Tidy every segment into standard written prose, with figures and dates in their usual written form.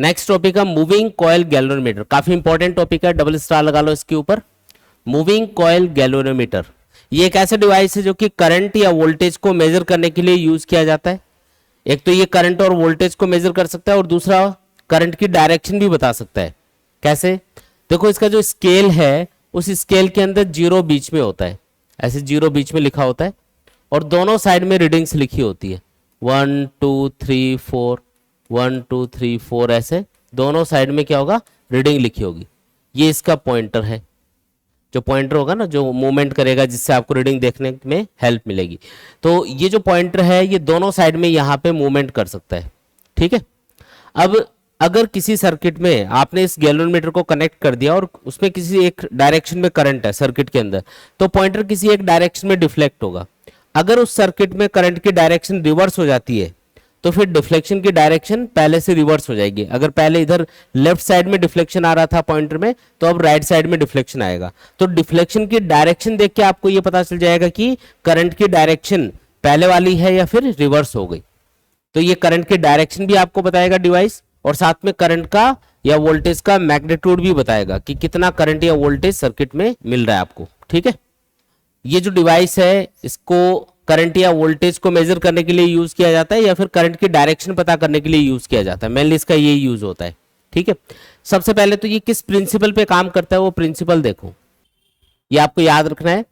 Next topic है moving coil galvanometer, काफी important topic है, डबल स्टार लगा लो इसके ऊपर। मूविंग कॉइल गैल्वेनोमीटर ये एक ऐसा डिवाइस है जो कि करंट या वोल्टेज को मेजर करने के लिए यूज किया जाता है। एक तो ये करंट और वोल्टेज को मेजर कर सकता है और दूसरा करंट की डायरेक्शन भी बता सकता है। कैसे? देखो इसका जो स्केल है उस स्केल के अंदर जीरो बीच में होता है, ऐसे जीरो बीच में लिखा होता है और दोनों साइड में रीडिंग्स लिखी होती है 1 2 3 4 1 2 3 4 ऐसे दोनों साइड में क्या होगा, रीडिंग लिखी होगी। ये इसका पॉइंटर है, जो पॉइंटर होगा ना जो मूवमेंट करेगा जिससे आपको रीडिंग देखने में हेल्प मिलेगी। तो ये जो पॉइंटर है ये दोनों साइड में यहाँ पे मूवमेंट कर सकता है। ठीक है, अब अगर किसी सर्किट में आपने इस गैल्वेनोमीटर को कनेक्ट कर दिया और उसमें किसी एक डायरेक्शन में करंट है सर्किट के अंदर, तो पॉइंटर किसी एक डायरेक्शन में डिफ्लेक्ट होगा। अगर उस सर्किट में करंट की डायरेक्शन रिवर्स हो जाती है तो फिर डिफ्लेक्शन की डायरेक्शन पहले से रिवर्स हो जाएगी। अगर पहले इधर लेफ्ट साइड में डिफ्लेक्शन आ रहा था पॉइंटर में, तो अब राइट साइड में डिफ्लेक्शन आएगा। तो डिफ्लेक्शन की डायरेक्शन देख के आपको यह पता चल जाएगा कि करंट की डायरेक्शन पहले वाली है या फिर रिवर्स हो गई। तो ये करंट की डायरेक्शन भी आपको बताएगा डिवाइस, और साथ में करंट का या वोल्टेज का मैग्नीट्यूड भी बताएगा कि कितना करंट या वोल्टेज सर्किट में मिल रहा है आपको। ठीक है, ये जो डिवाइस है इसको करंट या वोल्टेज को मेजर करने के लिए यूज किया जाता है या फिर करंट की डायरेक्शन पता करने के लिए यूज किया जाता है। मेनली इसका ये यूज होता है। ठीक है, सबसे पहले तो ये किस प्रिंसिपल पे काम करता है वो प्रिंसिपल देखो, ये आपको याद रखना है।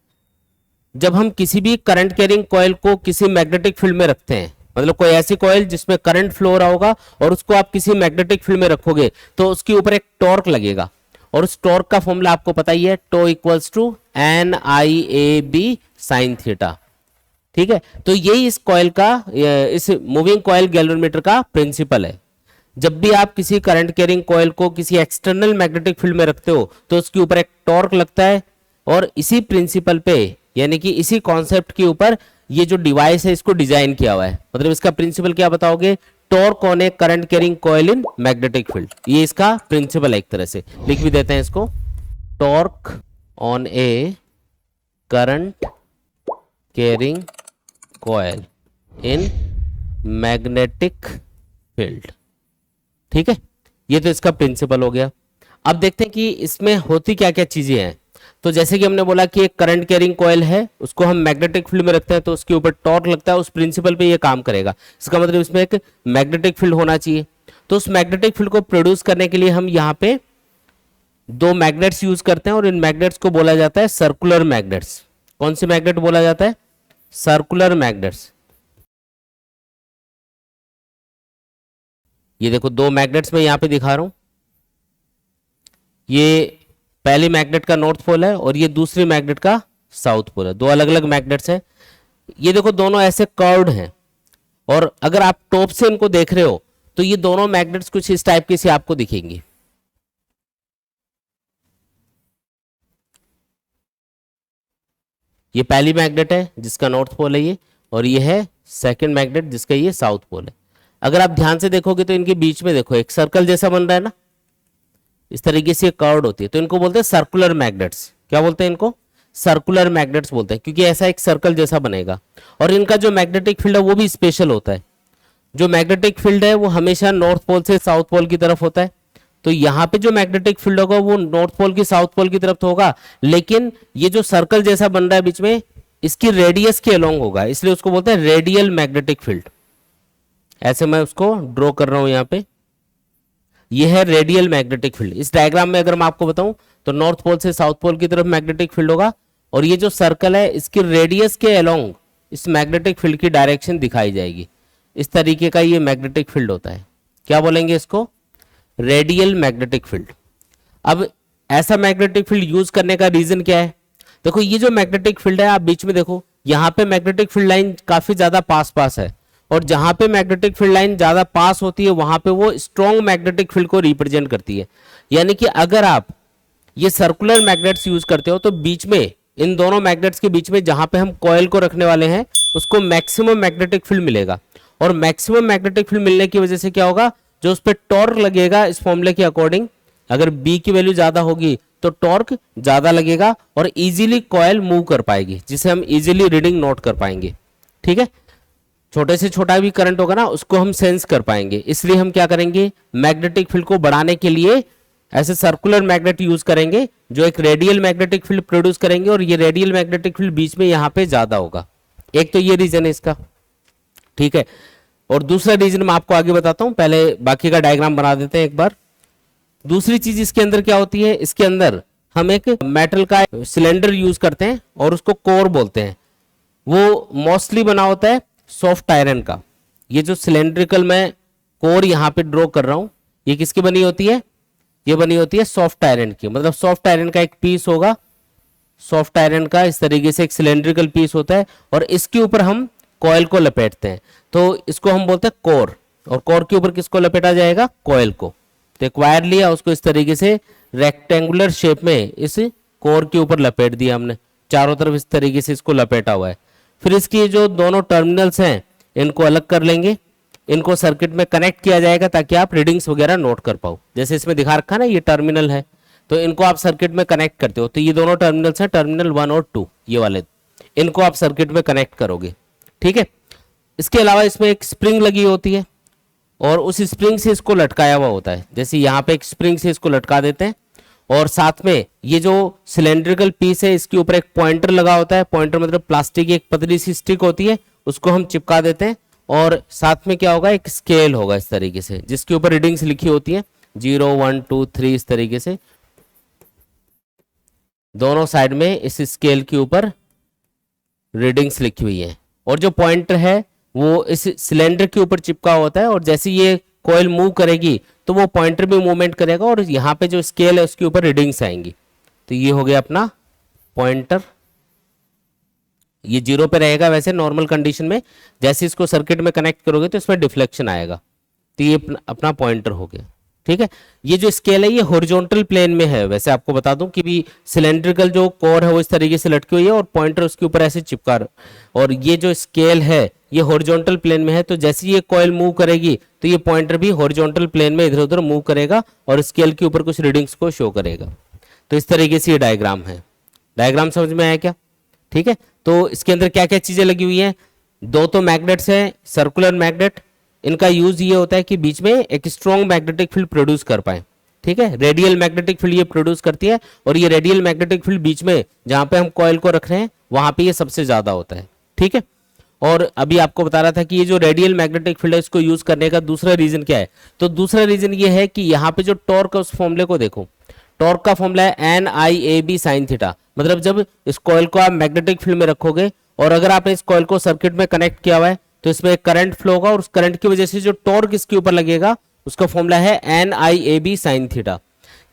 जब हम किसी भी करंट कैरिंग कॉइल को किसी मैग्नेटिक फील्ड में रखते हैं, मतलब कोई ऐसी कॉइल जिसमें करंट फ्लो हो रहा होगा और उसको आप किसी मैग्नेटिक फील्ड में रखोगे तो उसके ऊपर एक टॉर्क लगेगा, और उस टॉर्क का फॉर्मूला आपको पता ही है, tau equals to NIAB sin theta. ठीक है, तो यही इस कॉइल का, इस मूविंग कॉइल गैल्वेनोमीटर का प्रिंसिपल है। जब भी आप किसी करंट कैरिंग कॉइल को किसी एक्सटर्नल मैग्नेटिक फील्ड में रखते हो तो उसके ऊपर एक टॉर्क लगता है, और इसी प्रिंसिपल पे यानी कि इसी कॉन्सेप्ट के ऊपर ये जो डिवाइस है इसको डिजाइन किया हुआ है। मतलब इसका प्रिंसिपल क्या बताओगे, torque on A current carrying coil in magnetic field, ये इसका प्रिंसिपल है। एक तरह से लिख भी देते हैं इसको, torque on A current carrying coil in magnetic field. ठीक है, ये तो इसका प्रिंसिपल हो गया। अब देखते हैं कि इसमें होती क्या क्या चीजें हैं। तो जैसे कि हमने बोला कि एक करंट कैरिंग कॉइल है, उसको हम मैग्नेटिक फील्ड में रखते हैं तो उसके ऊपर टॉर्क लगता है, उस प्रिंसिपल पे ये काम करेगा। इसका मतलब इसमें एक मैग्नेटिक फील्ड होना चाहिए। तो उस मैग्नेटिक फील्ड को प्रोड्यूस करने के लिए हम यहाँ पे दो मैग्नेट्स यूज करते हैं, और इन मैग्नेट्स को बोला जाता है सर्कुलर मैग्नेट्स। कौन से मैग्नेट बोला जाता है? Circular magnets. ये देखो दो मैग्नेट्स मैं यहां पे दिखा रहा हूं, ये पहली मैग्नेट का नॉर्थ पोल है और ये दूसरी मैग्नेट का साउथ पोल है। दो अलग अलग मैग्नेट्स हैं। ये देखो दोनों ऐसे कर्व्ड हैं, और अगर आप टॉप से इनको देख रहे हो तो ये दोनों मैग्नेट्स कुछ इस टाइप के से आपको दिखेंगी। ये पहली मैग्नेट है जिसका नॉर्थ पोल है ये, और ये है सेकंड मैग्नेट जिसका ये साउथ पोल है। अगर आप ध्यान से देखोगे तो इनके बीच में देखो एक सर्कल जैसा बन रहा है ना, इस तरीके से कर्व्ड होती है, तो इनको बोलते हैं सर्कुलर मैग्नेट्स। क्या बोलते हैं इनको? सर्कुलर मैग्नेट्स बोलते हैं, क्योंकि ऐसा एक सर्कल जैसा बनेगा। और इनका जो मैग्नेटिक फील्ड है वो भी स्पेशल होता है। जो मैग्नेटिक फील्ड है वो हमेशा नॉर्थ पोल से साउथ पोल की तरफ होता है। तो यहाँ पे जो मैग्नेटिक फील्ड होगा वो नॉर्थ पोल की साउथ पोल की तरफ तो होगा, लेकिन ये जो सर्कल जैसा बन रहा है बीच में, इसकी रेडियस के अलोंग होगा, इसलिए उसको बोलते हैं रेडियल मैग्नेटिक फील्ड। ऐसे मैं उसको ड्रॉ कर रहा हूं यहाँ पे, ये है रेडियल मैग्नेटिक फील्ड। इस डायग्राम में अगर मैं आपको बताऊं तो नॉर्थ पोल से साउथ पोल की तरफ मैग्नेटिक फील्ड होगा, और ये जो सर्कल है इसकी रेडियस के अलोंग इस मैग्नेटिक फील्ड की डायरेक्शन दिखाई जाएगी। इस तरीके का ये मैग्नेटिक फील्ड होता है। क्या बोलेंगे इसको? Radial magnetic field. अब ऐसा मैग्नेटिक फील्ड यूज करने का रीजन क्या है? देखो ये जो मैग्नेटिक फील्ड है, आप बीच में देखो यहाँ पे मैग्नेटिक फील्ड लाइन काफी ज्यादा पास पास है, और जहां पे मैग्नेटिक फील्ड लाइन ज्यादा पास होती है वहां पे वो स्ट्रॉन्ग मैग्नेटिक फील्ड को रिप्रेजेंट करती है। यानी कि अगर आप ये सर्कुलर मैग्नेट्स यूज करते हो तो बीच में इन दोनों मैग्नेट्स के बीच में जहां पे हम कॉइल को रखने वाले हैं उसको मैक्सिमम मैग्नेटिक फील्ड मिलेगा, और मैक्सिमम मैग्नेटिक फील्ड मिलने की वजह से क्या होगा, जो उस पर टॉर्क लगेगा इस फॉर्मूले के अकॉर्डिंग, अगर बी की वैल्यू ज्यादा होगी तो टॉर्क ज्यादा लगेगा और इजीली कॉइल मूव कर पाएगी, जिसे हम इजीली रीडिंग नोट कर पाएंगे। ठीक है, छोटे से छोटा भी करंट होगा ना, उसको हम सेंस कर पाएंगे। इसलिए हम क्या करेंगे, मैग्नेटिक फील्ड को बढ़ाने के लिए ऐसे सर्कुलर मैग्नेट यूज करेंगे जो एक रेडियल मैग्नेटिक फील्ड प्रोड्यूस करेंगे, और ये रेडियल मैग्नेटिक फील्ड बीच में यहाँ पे ज्यादा होगा। एक तो ये रीजन है इसका, ठीक है। और दूसरा रीजन मैं आपको आगे बताता हूं, पहले बाकी का डायग्राम बना देते हैं एक बार। दूसरी चीज इसके अंदर क्या होती है, इसके अंदर हम एक मेटल का सिलेंडर यूज करते हैं और उसको कोर बोलते हैं। वो मोस्टली बना होता है सॉफ्ट आयरन का। ये जो सिलेंड्रिकल मैं कोर यहाँ पे ड्रॉ कर रहा हूं, ये किसकी बनी होती है, ये बनी होती है सॉफ्ट आयरन की। मतलब सॉफ्ट आयरन का एक पीस होगा, सॉफ्ट आयरन का इस तरीके से एक सिलेंड्रिकल पीस होता है, और इसके ऊपर हम कॉइल को लपेटते हैं, तो इसको हम बोलते हैं कोर। और कोर के ऊपर किसको लपेटा जाएगा, कॉइल को। तो एक वायर लिया, उसको इस तरीके से रेक्टेंगुलर शेप में इस कोर के ऊपर लपेट दिया हमने, चारों तरफ इस तरीके से इसको लपेटा हुआ है। फिर इसकी जो दोनों टर्मिनल्स हैं इनको अलग कर लेंगे, इनको सर्किट में कनेक्ट किया जाएगा ताकि आप रीडिंग्स वगैरह नोट कर पाओ। जैसे इसमें दिखा रखा है ना, ये टर्मिनल है, तो इनको आप सर्किट में कनेक्ट करते हो। तो ये दोनों टर्मिनल्स हैं, टर्मिनल 1 और 2, ये वाले, इनको आप सर्किट में कनेक्ट करोगे, ठीक है। इसके अलावा इसमें एक स्प्रिंग लगी होती है, और उस स्प्रिंग से इसको लटकाया हुआ होता है। जैसे यहाँ पे एक स्प्रिंग से इसको लटका देते हैं, और साथ में ये जो सिलेंड्रिकल पीस है इसके ऊपर एक पॉइंटर लगा होता है। पॉइंटर मतलब प्लास्टिक की एक पतली सी स्टिक होती है, उसको हम चिपका देते हैं। और साथ में क्या होगा, एक स्केल होगा इस तरीके से, जिसके ऊपर रीडिंग्स लिखी होती है 0 1 2 3 इस तरीके से। दोनों साइड में इस स्केल के ऊपर रीडिंग्स लिखी हुई है, और जो पॉइंटर है वो इस सिलेंडर के ऊपर चिपका होता है। और जैसे ये कॉइल मूव करेगी तो वो पॉइंटर भी मूवमेंट करेगा, और यहाँ पे जो स्केल है उसके ऊपर रीडिंग्स आएंगी। तो ये हो गया अपना पॉइंटर, ये 0 पे रहेगा वैसे नॉर्मल कंडीशन में। जैसे इसको सर्किट में कनेक्ट करोगे तो इसमें डिफ्लेक्शन आएगा। तो ये अपना पॉइंटर हो गया, ठीक है। ये जो स्केल है ये हॉरिजॉन्टल प्लेन में है। वैसे आपको बता दूं कि भी सिलेंड्रिकल जो कोर है वो इस तरीके से लटकी हुई है, और पॉइंटर उसके ऊपर ऐसे चिपका, और ये जो स्केल है ये हॉरिजॉन्टल प्लेन में है। तो जैसे ये कॉइल मूव करेगी तो ये पॉइंटर भी हॉरिजॉन्टल प्लेन में इधर उधर मूव करेगा, और स्केल के ऊपर कुछ रीडिंग्स को शो करेगा। तो इस तरीके से ये डायग्राम है। डायग्राम समझ में आया क्या, ठीक है। तो इसके अंदर क्या क्या चीजें लगी हुई हैं, दो तो मैग्नेट्स हैं, सर्कुलर मैग्नेट। इनका यूज ये होता है कि बीच में एक स्ट्रॉन्ग मैग्नेटिक फील्ड प्रोड्यूस कर पाए, ठीक है। रेडियल मैग्नेटिक फील्ड ये प्रोड्यूस करती है, और ये रेडियल मैग्नेटिक फील्ड बीच में जहां पे हम कॉइल को रख रहे हैं वहां पे ये सबसे ज्यादा होता है, ठीक है। और अभी आपको बता रहा था कि ये जो रेडियल मैग्नेटिक फील्ड है इसको यूज करने का दूसरा रीजन क्या है। तो दूसरा रीजन ये है कि यहाँ पे जो टॉर्क है उस फॉर्मूले को देखो। टॉर्क का फॉर्मूला है NIAB sin थीटा। मतलब जब इस कॉइल को आप मैग्नेटिक फील्ड में रखोगे, और अगर आपने इस कॉइल को सर्किट में कनेक्ट किया हुआ है, तो इसमें एक करंट फ्लो होगा, और उस करंट की वजह से जो टॉर्क इसके ऊपर लगेगा उसका फॉर्मूला है NIAB sin थीटा।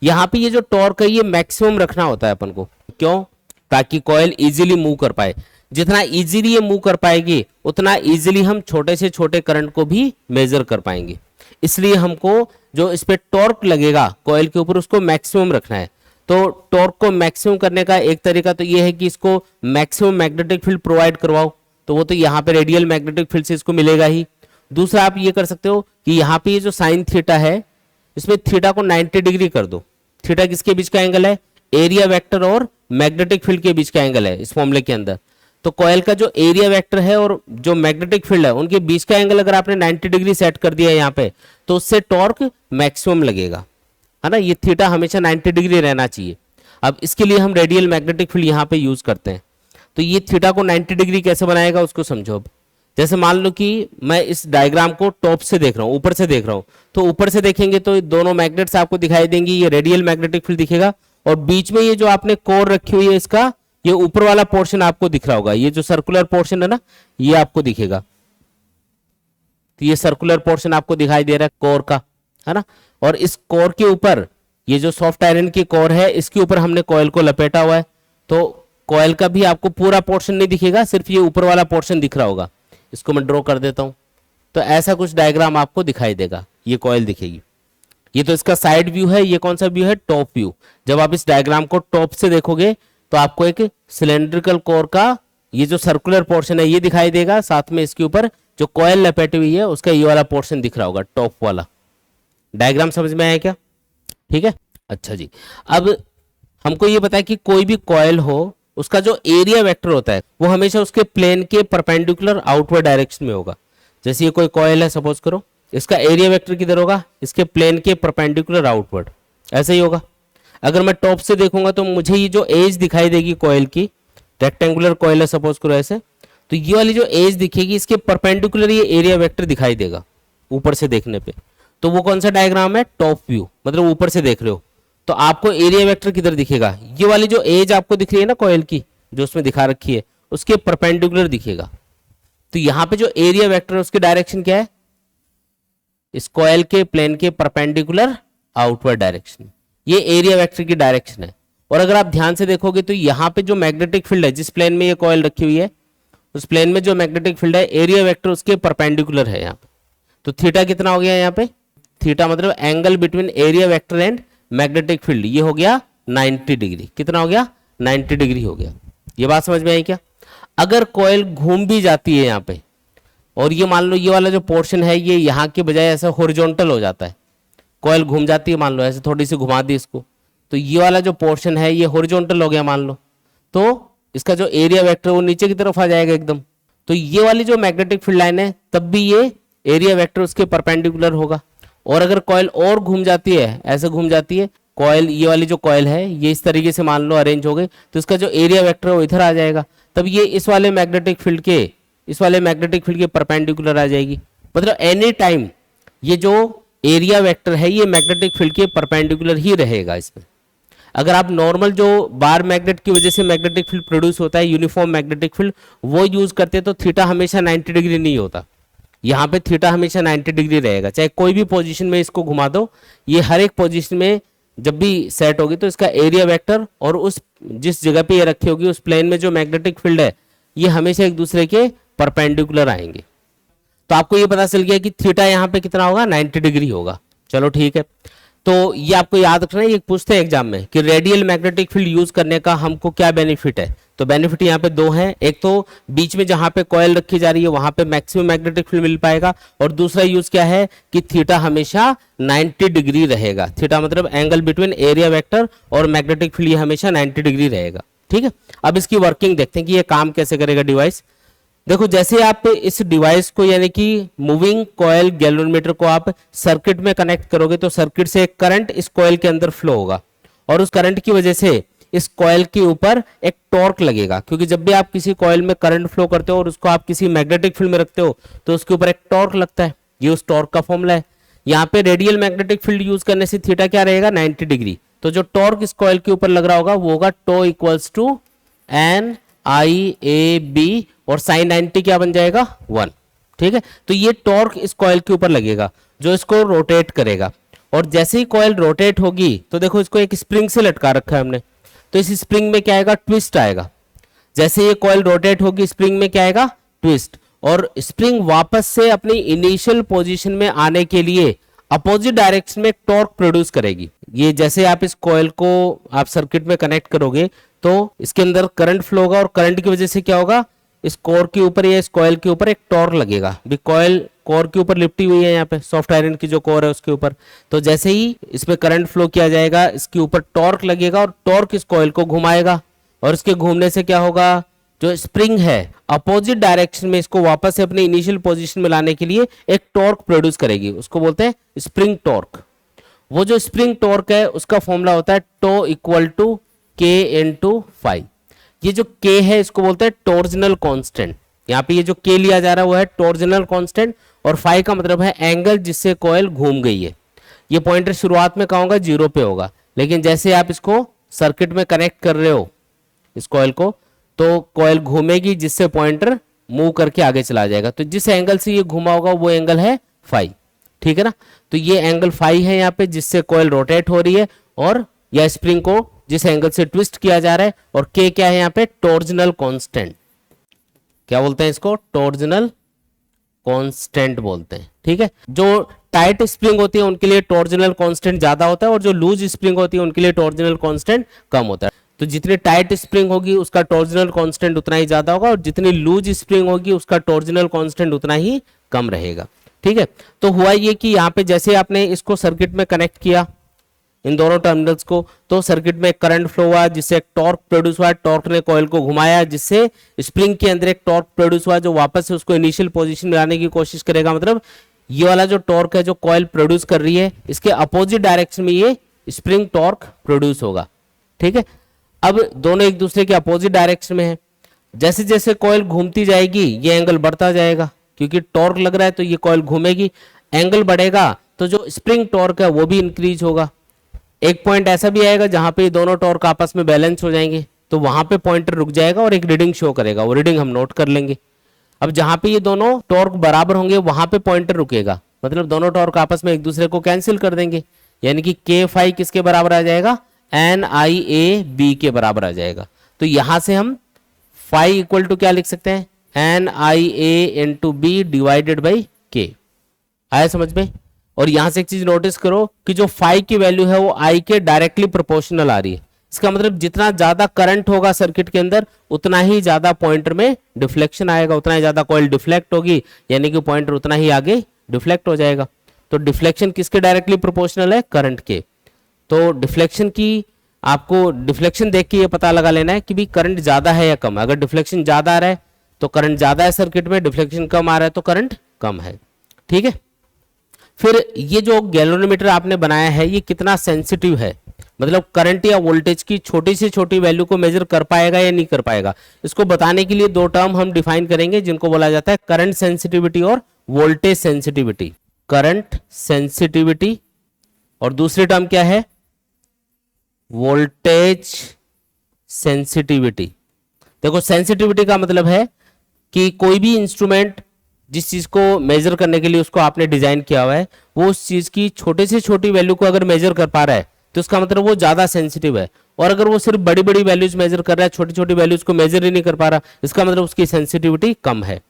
यहाँ पे ये जो टॉर्क है ये मैक्सिमम रखना होता है अपन को, क्यों, ताकि कॉइल इजीली मूव कर पाए। जितना इजीली ये मूव कर पाएगी उतना इजीली हम छोटे से छोटे करंट को भी मेजर कर पाएंगे। इसलिए हमको जो इस पे टॉर्क लगेगा कॉइल के ऊपर उसको मैक्सिमम रखना है। तो टॉर्क को मैक्सिमम करने का एक तरीका तो ये है कि इसको मैक्सिमम मैग्नेटिक फील्ड प्रोवाइड करवाओ, तो वो तो यहाँ पे रेडियल मैग्नेटिक फील्ड से इसको मिलेगा ही। दूसरा आप ये कर सकते हो कि यहाँ पे ये जो साइन थीटा है इसमें थीटा को 90 डिग्री कर दो। थीटा किसके बीच का एंगल है, एरिया वेक्टर और मैग्नेटिक फील्ड के बीच का एंगल है इस फॉर्मूले के अंदर। तो कॉइल का जो एरिया वेक्टर है और जो मैग्नेटिक फील्ड है उनके बीच का एंगल अगर आपने 90 डिग्री सेट कर दिया है यहाँ पे, तो उससे टॉर्क मैक्सिमम लगेगा, है ना। ये थीटा हमेशा 90 डिग्री रहना चाहिए। अब इसके लिए हम रेडियल मैग्नेटिक फील्ड यहाँ पे यूज करते हैं। तो ये थीटा को 90 डिग्री कैसे बनाएगा उसको समझो। अब जैसे मान लो कि मैं इस डायग्राम को टॉप से देख रहा हूँ, ऊपर से देख रहा हूँ, तो ऊपर से देखेंगे तो दोनों मैग्नेट्स आपको दिखाई देंगी, ये रेडियल मैग्नेटिक फील्ड दिखेगा, और बीच में ये जो आपने कोर रखी हुई है इसका ये ऊपर वाला पोर्शन आपको दिख रहा होगा। ये जो सर्कुलर पोर्शन है ना ये आपको दिखेगा। तो ये सर्कुलर पोर्शन आपको दिखाई दे रहा है कोर का, है ना। और इस कोर के ऊपर ये जो सॉफ्ट आयरन की कोर है इसके ऊपर हमने कॉइल को लपेटा हुआ है। तो कॉइल का भी आपको पूरा पोर्शन नहीं दिखेगा, सिर्फ ये ऊपर वाला पोर्शन दिख रहा होगा। इसको मैं ड्रॉ कर देता हूं। तो ऐसा कुछ डायग्राम आपको दिखाई देगा, ये कॉइल दिखेगी। ये तो इसका साइड व्यू है। ये कौन सा व्यू है, टॉप व्यू। जब आप इस डायग्राम को टॉप से देखोगे तो आपको एक सिलेंड्रिकल कोर का ये जो सर्कुलर पोर्शन है ये दिखाई देगा, साथ में इसके ऊपर जो कॉइल लपेटी हुई है उसका ये वाला पोर्शन दिख रहा होगा, टॉप वाला। डायग्राम समझ में आया क्या, ठीक है। अच्छा जी, अब हमको ये पता है कि कोई भी कॉइल हो उसका जो एरिया वेक्टर होता है वो हमेशा उसके प्लेन के परपेंडिकुलर आउटवर्ड डायरेक्शन में होगा। जैसे ये कोई कॉइल है सपोज करो, इसका एरिया वेक्टर किधर होगा, इसके प्लेन के परपेंडिकुलर आउटवर्ड, ऐसा ही होगा। अगर मैं टॉप से देखूंगा तो मुझे ये जो एज दिखाई देगी कॉइल की, रेक्टेंगुलर कॉइल है सपोज करो ऐसे, तो ये वाली जो एज दिखेगी इसके परपेंडिकुलर ये एरिया वेक्टर दिखाई देगा ऊपर से देखने पे। तो वो कौन सा डायग्राम है, टॉप व्यू, मतलब ऊपर से देख रहे हो तो आपको एरिया वेक्टर किधर दिखेगा, ये वाली जो एज आपको दिख रही है ना कॉइल की, जो उसमें दिखा रखी है, उसके परपेंडिकुलर दिखेगा। तो यहां पे जो एरिया वेक्टर है उसकी डायरेक्शन क्या है, इस कॉइल के प्लेन के परपेंडिकुलर आउटवर्ड डायरेक्शन, ये एरिया वेक्टर की डायरेक्शन है। और अगर आप ध्यान से देखोगे तो यहाँ पे जो मैग्नेटिक फील्ड है, जिस प्लेन में ये कॉइल रखी हुई है उस प्लेन में जो मैग्नेटिक फील्ड है, एरिया वेक्टर उसके परपेंडिकुलर है यहाँ पे। तो थीटा कितना हो गया यहाँ पे, थीटा मतलब angle between area vector and magnetic field, ये हो गया 90 डिग्री। कितना हो गया, 90 डिग्री हो गया। ये बात समझ में आई क्या। अगर कॉइल घूम भी जाती है यहाँ पे, और ये मान लो ये वाला जो पोर्शन है ये यहाँ के बजाय ऐसा हॉरिजॉन्टल हो जाता है, कॉइल घूम जाती है, मान लो ऐसे थोड़ी सी घुमा दी इसको, तो ये वाला जो पोर्शन है ये हॉरिजॉन्टल हो गया मान लो, तो इसका जो एरिया वेक्टर वो नीचे की तरफ आ जाएगा एकदम। तो ये वाली जो मैग्नेटिक फील्ड लाइन है तब भी ये एरिया वेक्टर उसके परपेंडिकुलर होगा। और अगर कॉइल और घूम जाती है, ऐसे घूम जाती है कॉइल, ये वाली जो कॉइल है ये इस तरीके से मान लो अरेंज हो गई, तो इसका जो एरिया वेक्टर है वो इधर आ जाएगा, तब ये इस वाले मैग्नेटिक फील्ड के परपेंडिकुलर आ जाएगी। मतलब एनी टाइम ये जो एरिया वेक्टर है ये मैग्नेटिक फील्ड के परपेंडिकुलर ही रहेगा इसमें। अगर आप नॉर्मल जो बार मैग्नेट की वजह से मैग्नेटिक फील्ड प्रोड्यूस होता है, यूनिफॉर्म मैग्नेटिक फील्ड, वो यूज करते हैं तो थीटा हमेशा 90 डिग्री नहीं होता, यहाँ पे थीटा हमेशा 90 डिग्री रहेगा। चाहे कोई भी पोजीशन में इसको घुमा दो, ये हर एक पोजीशन में जब भी सेट होगी तो इसका एरिया वेक्टर और उस जिस जगह पे ये रखी होगी उस प्लेन में जो मैग्नेटिक फील्ड है ये हमेशा एक दूसरे के परपेंडिकुलर आएंगे। तो आपको ये पता चल गया कि थीटा यहाँ पे कितना होगा, 90 डिग्री होगा। चलो ठीक है, तो ये आपको याद रखना है, ये पूछते हैं एग्जाम में कि रेडियल मैग्नेटिक फील्ड यूज करने का हमको क्या बेनिफिट है। तो बेनिफिट यहाँ पे दो हैं, एक तो बीच में जहां पे कॉइल रखी जा रही है वहां पे मैक्सिमम मैग्नेटिक फील्ड मिल पाएगा, और दूसरा यूज क्या है कि थीटा हमेशा 90 डिग्री रहेगा। थीटा मतलब एंगल बिटवीन एरिया वेक्टर और मैग्नेटिक फील्ड, ये हमेशा 90 डिग्री रहेगा। ठीक है, अब इसकी वर्किंग देखते हैं कि ये काम कैसे करेगा डिवाइस। देखो जैसे आप इस डिवाइस को यानी कि मूविंग कॉइल गैल्वेनोमीटर को आप सर्किट में कनेक्ट करोगे तो सर्किट से एक करंट इस कॉइल के अंदर फ्लो होगा, और उस करंट की वजह से इस कॉइल के ऊपर एक टॉर्क लगेगा, क्योंकि जब भी आप किसी कॉइल में करंट फ्लो करते हो और उसको आप किसी मैग्नेटिक फील्ड में रखते हो तो उसके ऊपर एक टॉर्क लगता है। ये उस टॉर्क का फॉर्मूला है। यहाँ पे रेडियल मैग्नेटिक फील्ड यूज करने से थीटा क्या रहेगा, 90 डिग्री। तो जो टॉर्क इस कॉइल के ऊपर लग रहा होगा वो होगा tau equals to N I A B, और साइन 90 क्या बन जाएगा, 1। ठीक है, तो ये टॉर्क इस कॉइल के ऊपर लगेगा जो इसको रोटेट करेगा, और जैसे ही कॉइल रोटेट होगी तो देखो इसको एक स्प्रिंग से लटका रखा है हमने, तो इस स्प्रिंग में क्या आएगा, ट्विस्ट आएगा। जैसे ये कॉइल रोटेट होगी स्प्रिंग में क्या आएगा, ट्विस्ट, और स्प्रिंग वापस से अपनी इनिशियल पोजीशन में आने के लिए अपोजिट डायरेक्शन में टॉर्क प्रोड्यूस करेगी। ये जैसे आप इस कॉइल को आप सर्किट में कनेक्ट करोगे तो इसके अंदर करंट फ्लो होगा, और करंट की वजह से क्या होगा, इस कोर के ऊपर या इस कॉइल के ऊपर एक टॉर्क लगेगा। भी कॉइल कोर के ऊपर लिपटी हुई है यहाँ पे, सॉफ्ट आयरन की जो कोर है उसके ऊपर, तो जैसे ही इसमें करंट फ्लो किया जाएगा इसके ऊपर टॉर्क लगेगा, और टॉर्क इस कॉइल को घुमाएगा, और इसके घूमने से क्या होगा, जो स्प्रिंग है अपोजिट डायरेक्शन में इसको वापस से अपने इनिशियल पोजीशन में लाने के लिए एक टॉर्क प्रोड्यूस करेगी, उसको बोलते हैं स्प्रिंग टॉर्क। वो जो स्प्रिंग टॉर्क है उसका फॉर्मूला होता है टो इक्वल टू के इनटू फाई। ये जो के है इसको बोलते हैं टॉर्जनल कांस्टेंट। यहाँ पे ये जो के लिया जा रहा है वो है टॉर्जनल कांस्टेंट, और फाई का मतलब है एंगल जिससे कॉइल घूम गई है। ये पॉइंटर शुरुआत में कहाँ होगा, 0 पे होगा, लेकिन जैसे आप इसको सर्किट में कनेक्ट कर रहे हो इस कॉइल को, तो कॉइल घूमेगी जिससे पॉइंटर मूव करके आगे चला जाएगा। तो जिस एंगल से ये घुमा होगा वो एंगल है फाई। ठीक है ना, तो ये एंगल फाई है यहाँ पे जिससे कॉइल रोटेट हो रही है, और या स्प्रिंग को जिस एंगल से ट्विस्ट किया जा रहा है, और के क्या है यहाँ पे, टॉर्जनल कांस्टेंट। क्या बोलते हैं इसको, टॉर्जनल कांस्टेंट बोलते हैं। ठीक है, जो टाइट स्प्रिंग होती है उनके लिए टॉर्जनल कांस्टेंट ज्यादा होता है, और जो लूज स्प्रिंग होती है उनके लिए टॉर्जनल कांस्टेंट कम होता है। तो जितनी टाइट स्प्रिंग होगी उसका टॉर्जनल कांस्टेंट उतना ही ज्यादा होगा, और जितनी लूज स्प्रिंग होगी उसका टॉर्जनल कांस्टेंट उतना ही कम रहेगा। ठीक है, तो हुआ ये कि यहाँ पे जैसे आपने इसको सर्किट में कनेक्ट किया इन दोनों टर्मिनल्स को, तो सर्किट में करंट फ्लो हुआ जिससे एक टॉर्क प्रोड्यूस हुआ, टॉर्क ने कॉइल को घुमाया जिससे स्प्रिंग के अंदर एक टॉर्क प्रोड्यूस हुआ जो वापस से उसको इनिशियल पोजीशन में लाने की कोशिश करेगा। मतलब ये वाला जो टॉर्क है जो कॉइल प्रोड्यूस कर रही है इसके अपोजिट डायरेक्शन में ये स्प्रिंग टॉर्क प्रोड्यूस होगा। ठीक है, अब दोनों एक दूसरे के अपोजिट डायरेक्शन में है, जैसे जैसे कॉइल घूमती जाएगी ये एंगल बढ़ता जाएगा, क्योंकि टॉर्क लग रहा है तो ये कॉइल घूमेगी, एंगल बढ़ेगा तो जो स्प्रिंग टॉर्क है वो भी इंक्रीज होगा। एक पॉइंट ऐसा भी आएगा जहां पे दोनों टॉर्क आपस में बैलेंस हो जाएंगे, तो वहां पे पॉइंटर रुक जाएगा और एक रीडिंग शो करेगा, वो रीडिंग हम नोट कर लेंगे। अब जहां पे ये दोनों टॉर्क बराबर होंगे वहां पे पॉइंटर रुकेगा, मतलब दोनों टॉर्क आपस में एक दूसरे को कैंसिल कर देंगे, यानी कि के फाई किसके बराबर आ जाएगा, एन आई ए बी के बराबर आ जाएगा। तो यहां से हम फाई इक्वल टू क्या लिख सकते हैं, N I A into B divided by K. आया समझ में? और यहां से एक चीज नोटिस करो कि जो फाई की वैल्यू है वो आई के डायरेक्टली प्रोपोर्शनल आ रही है। इसका मतलब जितना ज्यादा करंट होगा सर्किट के अंदर उतना ही ज्यादा पॉइंटर में डिफ्लेक्शन आएगा, उतना ही ज्यादा कॉइल डिफ्लेक्ट होगी, यानी कि पॉइंटर उतना ही आगे डिफ्लेक्ट हो जाएगा। तो डिफ्लेक्शन किसके डायरेक्टली प्रोपोर्शनल है, करंट के। तो डिफ्लेक्शन की आपको डिफ्लेक्शन देख के ये पता लगा लेना है कि भी करंट ज्यादा है या कम है। अगर डिफ्लेक्शन ज्यादा आ रहा है तो करंट ज्यादा है सर्किट में, डिफ्लेक्शन कम आ रहा है तो करंट कम है। ठीक है, फिर ये जो गैल्वेनोमीटर आपने बनाया है ये कितना सेंसिटिव है, मतलब करंट या वोल्टेज की छोटी से छोटी वैल्यू को मेजर कर पाएगा या नहीं कर पाएगा। इसको बताने के लिए दो टर्म हम डिफाइन करेंगे जिनको बोला जाता है करंट सेंसिटिविटी और वोल्टेज सेंसिटिविटी। करंट सेंसिटिविटी और दूसरी टर्म क्या है, वोल्टेज सेंसिटिविटी। देखो सेंसिटिविटी का मतलब है कि कोई भी इंस्ट्रूमेंट जिस चीज को मेजर करने के लिए उसको आपने डिजाइन किया हुआ है वो उस चीज की छोटे से छोटी वैल्यू को अगर मेजर कर पा रहा है तो उसका मतलब वो ज्यादा सेंसिटिव है। और अगर वो सिर्फ बड़ी बड़ी वैल्यूज मेजर कर रहा है, छोटी छोटी वैल्यूज को मेजर ही नहीं कर पा रहा, इसका मतलब उसकी सेंसिटिविटी कम है।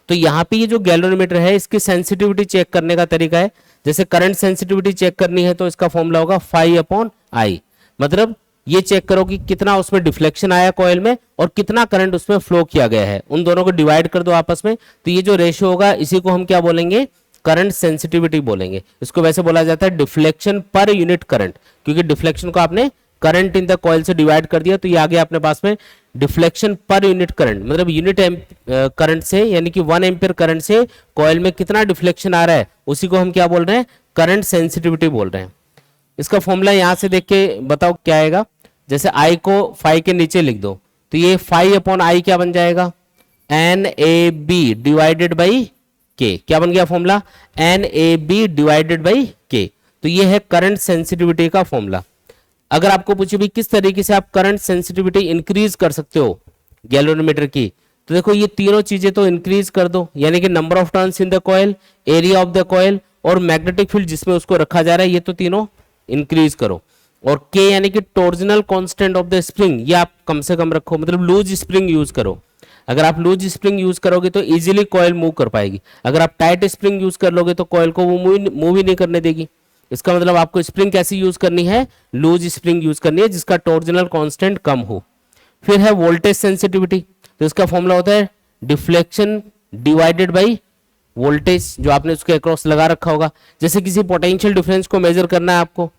तो यहाँ पे ये जो गैल्वेनोमीटर है इसकी सेंसिटिविटी चेक करने का तरीका है, जैसे करंट सेंसिटिविटी चेक करनी है तो इसका फॉर्मूला होगा फाई अपॉन आई। मतलब ये चेक करो कि कितना उसमें डिफ्लेक्शन आया कॉइल में और कितना करंट उसमें फ्लो किया गया है, उन दोनों को डिवाइड कर दो आपस में, तो ये जो रेशियो होगा इसी को हम क्या बोलेंगे, करंट सेंसिटिविटी बोलेंगे। इसको वैसे बोला जाता है डिफ्लेक्शन पर यूनिट करंट, क्योंकि डिफ्लेक्शन को आपने करंट इन द कॉइल से डिवाइड कर दिया तो ये आ गया अपने पास में डिफ्लेक्शन पर यूनिट करंट, मतलब यूनिट करंट से, यानी कि 1 एम्पियर करंट से कॉइल में कितना डिफ्लेक्शन आ रहा है उसी को हम क्या बोल रहे हैं, करंट सेंसिटिविटी बोल रहे हैं। इसका फॉर्मूला यहां से देख के बताओ क्या आएगा, जैसे आई को फाई के नीचे लिख दो तो ये फाई अपॉन आई क्या बन जाएगा, N A B divided by K. क्या बन गया formula, N A B divided by K. तो ये है करंट सेंसिटिविटी का फॉर्मूला। अगर आपको पूछे भी किस तरीके से आप करंट सेंसिटिविटी इंक्रीज कर सकते हो गैल्वेनोमीटर की, तो देखो ये तीनों चीजें तो इंक्रीज कर दो, यानी कि number of turns in the coil, area of the coil और मैग्नेटिक फील्ड जिसमें उसको रखा जा रहा है, ये तो तीनों इंक्रीज करो। और के यानी कि torsional constant of the spring, ये आप कम से कम रखो, मतलब लूज स्प्रिंग यूज करो। अगर आप लूज स्प्रिंग यूज करोगे तो इजीली कॉइल मूव कर पाएगी, अगर आप टाइट स्प्रिंग यूज कर लोगे तो कॉइल को वो मूव ही नहीं करने देगी। इसका मतलब आपको स्प्रिंग कैसी यूज करनी है, लूज स्प्रिंग यूज करनी है जिसका टॉर्जनल कांस्टेंट कम हो। फिर है वोल्टेज सेंसिटिविटी, तो इसका फॉर्मूला होता है डिफ्लेक्शन डिवाइडेड बाई वोल्टेज, जो आपने उसके अक्रॉस लगा रखा होगा। जैसे किसी पोटेंशियल डिफरेंस को मेजर करना है आपको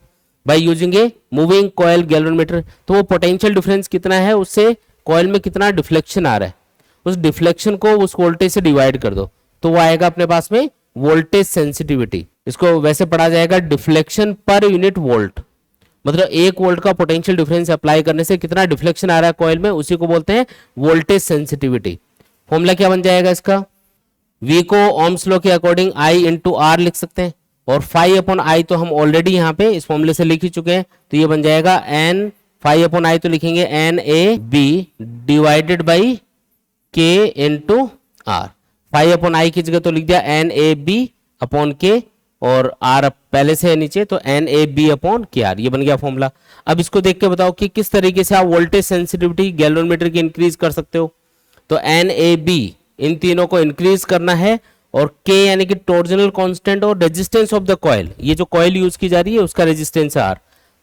by using a moving coil galvanometer, तो वो पोटेंशियल डिफरेंस कितना है उससे कॉइल में कितना डिफ्लेक्शन आ रहा है, उस डिफ्लेक्शन को उस वोल्टेज से डिवाइड कर दो तो वो आएगा अपने पास में वोल्टेज सेंसिटिविटी। इसको वैसे पढ़ा जाएगा डिफ्लेक्शन पर यूनिट वोल्ट, मतलब 1 वोल्ट का पोटेंशियल डिफरेंस अप्लाई करने से कितना डिफ्लेक्शन आ रहा है कॉइल में, उसी को बोलते हैं वोल्टेज सेंसिटिविटी। फॉर्मूला क्या बन जाएगा इसका, V को ओम्स लॉ के अकॉर्डिंग I इंटू आर लिख सकते हैं, और फाई अपॉन आई तो हम ऑलरेडी यहाँ पे इस फॉर्मूले से लिख ही चुके हैं, तो ये बन जाएगा एन फाई अपॉन आई तो लिखेंगे N A B divided by K into R. Phi upon I की जगह तो लिख दिया एन ए बी अपॉन के, और आर पहले से है नीचे तो एन ए बी अपॉन के आर, ये बन गया फॉर्मूला। अब इसको देख के बताओ कि किस तरीके से आप वोल्टेज सेंसिटिविटी गैल्वेनोमीटर की इंक्रीज कर सकते हो। तो एन ए बी इन तीनों को इंक्रीज करना है, और के यानी कि टॉर्जनल कांस्टेंट और रेजिस्टेंस ऑफ द कॉइल, ये जो कॉइल यूज की जा रही है उसका रेजिस्टेंस आर,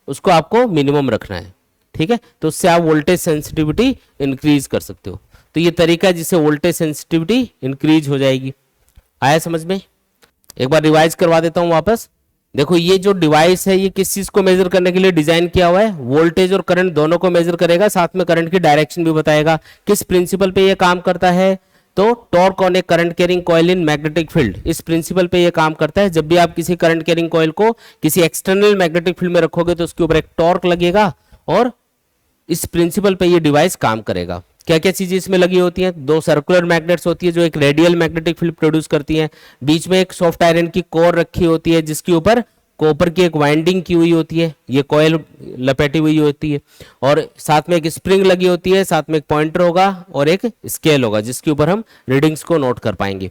उसको आपको मिनिमम रखना है। ठीक है, तो उससे आप वोल्टेज सेंसिटिविटी इंक्रीज कर सकते हो। तो ये तरीका है जिससे वोल्टेज सेंसिटिविटी इंक्रीज हो जाएगी। आया समझ में? एक बार रिवाइज करवा देता हूं वापस। देखो ये जो डिवाइस है ये किस चीज को मेजर करने के लिए डिजाइन किया हुआ है, वोल्टेज और करंट दोनों को मेजर करेगा, साथ में करंट की डायरेक्शन भी बताएगा। किस प्रिंसिपल पे ये काम करता है, तो torque on A current carrying coil in magnetic field, इस प्रिंसिपल पे ये काम करता है। जब भी आप किसी करंट कैरिंग कॉइल को किसी एक्सटर्नल मैग्नेटिक फील्ड में रखोगे तो उसके ऊपर एक टॉर्क लगेगा और इस प्रिंसिपल पे ये डिवाइस काम करेगा। क्या क्या चीजें इसमें लगी होती हैं, दो सर्कुलर मैग्नेट्स होती है जो एक रेडियल मैग्नेटिक फील्ड प्रोड्यूस करती हैं, बीच में एक सॉफ्ट आयरन की कोर रखी होती है जिसके ऊपर कॉपर की एक वाइंडिंग की हुई होती है, ये कॉइल लपेटी हुई होती है, और साथ में एक स्प्रिंग लगी होती है, साथ में एक पॉइंटर होगा और एक स्केल होगा जिसके ऊपर हम रीडिंग्स को नोट कर पाएंगे।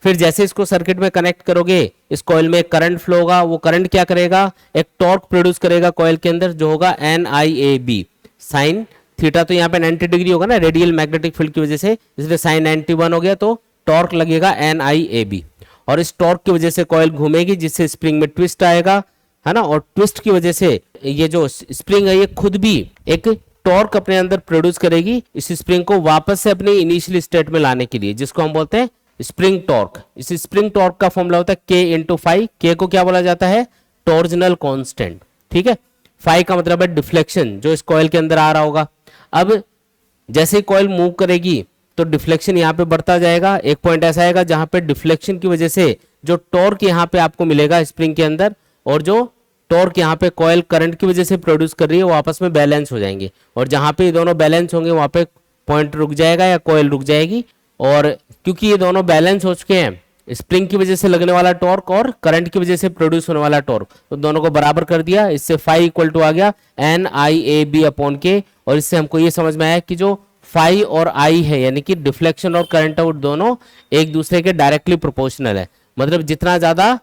फिर जैसे इसको सर्किट में कनेक्ट करोगे इस कॉइल में करंट फ्लो होगा, वो करंट क्या करेगा, एक टॉर्क प्रोड्यूस करेगा कॉइल के अंदर जो होगा NIAB, साइन थीटा तो यहाँ पे 90 डिग्री होगा ना रेडियल मैग्नेटिक फील्ड की वजह से, इसलिए साइन 91 हो गया, तो टॉर्क लगेगा NIAB, और इस टॉर्क की वजह से कॉइल घूमेगी जिससे स्प्रिंग में ट्विस्ट आएगा, है ना, और ट्विस्ट की वजह से ये जो स्प्रिंग है ये खुद भी एक टॉर्क अपने अंदर प्रोड्यूस करेगी इस स्प्रिंग को वापस से अपनी इनिशियल स्टेट में लाने के लिए, जिसको हम बोलते हैं स्प्रिंग टॉर्क। इस स्प्रिंग टॉर्क का फॉर्मूला होता है K/φ। K को क्या बोला जाता है, टॉर्जनल कांस्टेंट, ठीक है। फाई का मतलब है डिफ्लेक्शन जो इस कॉइल के अंदर आ रहा होगा। अब जैसे ही कॉइल मूव करेगी तो डिफ्लेक्शन यहाँ पे बढ़ता जाएगा, एक पॉइंट ऐसा आएगा जहां पे डिफ्लेक्शन की वजह से जो टॉर्क यहाँ पे आपको मिलेगा स्प्रिंग के अंदर और जो टॉर्क यहाँ पे कॉइल करंट की वजह से प्रोड्यूस कर रही है वो आपस में बैलेंस हो जाएंगे, और जहां पे ये दोनों बैलेंस होंगे वहां पे पॉइंट रुक जाएगा या कॉइल रुक जाएगी। और क्योंकि ये दोनों बैलेंस हो चुके हैं, स्प्रिंग की वजह से लगने वाला टॉर्क और करंट की वजह से प्रोड्यूस होने वाला टॉर्क, तो दोनों को बराबर कर दिया, इससे फाई इक्वल टू आ गया NIAB/K, और इससे हमको ये समझ में आया कि जो फाई और आई है यानी कि डिफ्लेक्शन और करंट आउट दोनों एक दूसरे के डायरेक्टली प्रोपोर्शनल है। मतलब जितना ज्यादा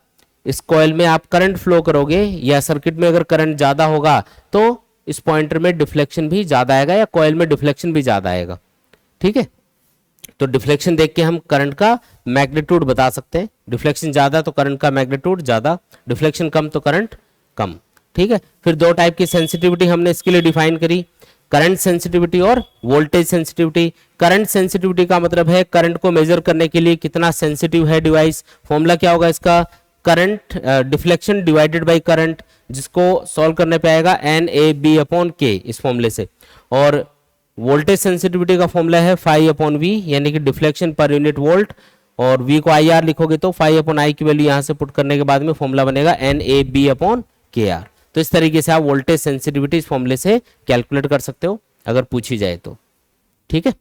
इस कॉइल में आप करंट फ्लो करोगे या सर्किट में अगर करंट ज्यादा होगा तो इस पॉइंटर में डिफ्लेक्शन भी ज्यादा आएगा या कॉइल में डिफ्लेक्शन भी ज्यादा आएगा, ठीक है। तो डिफ्लेक्शन देख के हम करंट का मैग्नीट्यूड बता सकते हैं, डिफ्लेक्शन ज्यादा तो करंट का मैग्नीट्यूड ज्यादा, डिफ्लेक्शन कम तो करंट कम, ठीक है। फिर दो टाइप की सेंसिटिविटी हमने इसके लिए डिफाइन करी, करंट सेंसिटिविटी और वोल्टेज सेंसिटिविटी। करंट सेंसिटिविटी का मतलब है करंट को मेजर करने के लिए कितना सेंसिटिव है डिवाइस। फॉर्मूला क्या होगा इसका, current deflection divided by current, जिसको सॉल्व करने पे आएगा NAB/K इस फॉर्मूले से। और वोल्टेज सेंसिटिविटी का फॉर्मूला है φ/V यानी कि डिफ्लेक्शन पर यूनिट वोल्ट, और V को IR लिखोगे तो φ/I की वैल्यू यहां से पुट करने के बाद में फॉर्मूला बनेगा NAB/KR। तो इस तरीके से आप वोल्टेज सेंसिटिविटी इस फॉर्मूले से कैलकुलेट कर सकते हो अगर पूछी जाए तो, ठीक है।